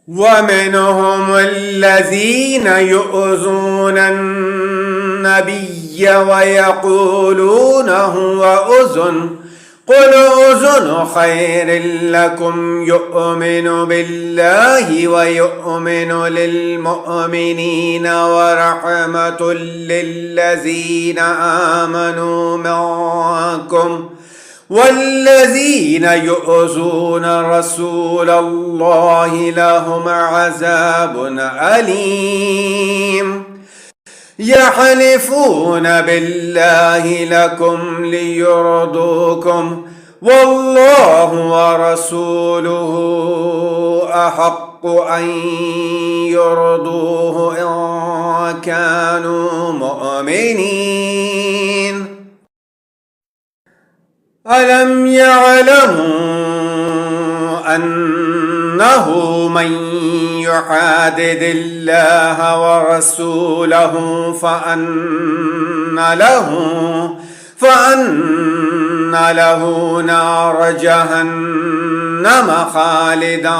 ومنهم الذين يؤذون النبي ويقولون هو أذن قل أذن خير لكم يؤمن بالله ويؤمن للمؤمنين ورحمة للذين آمنوا منكم والذين يؤذون رسول الله لهم عذاب أليم يحلفون بالله لكم ليرضوكم والله ورسوله أحق أن يرضوه إن كانوا مؤمنين ألم يعلموا أنه من يحادد الله ورسوله فأن له نار جهنم خالدا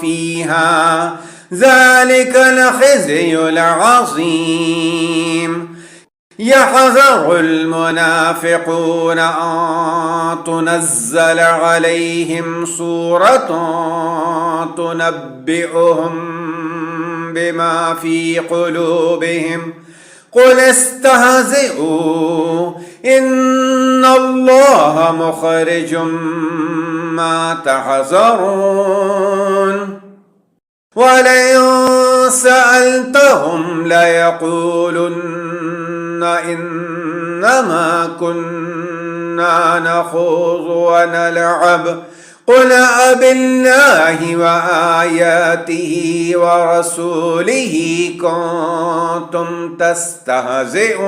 فيها ذلك الخزي العظيم يحذر المنافقون أن تنزل عليهم سورة تنبئهم بما في قلوبهم قل استهزئوا إن الله مخرج ما تحذرون ولئن سألتهم ليقولن إنما كنا نخوض ونلعب قل أبالله وآياته ورسوله كنتم تستهزئون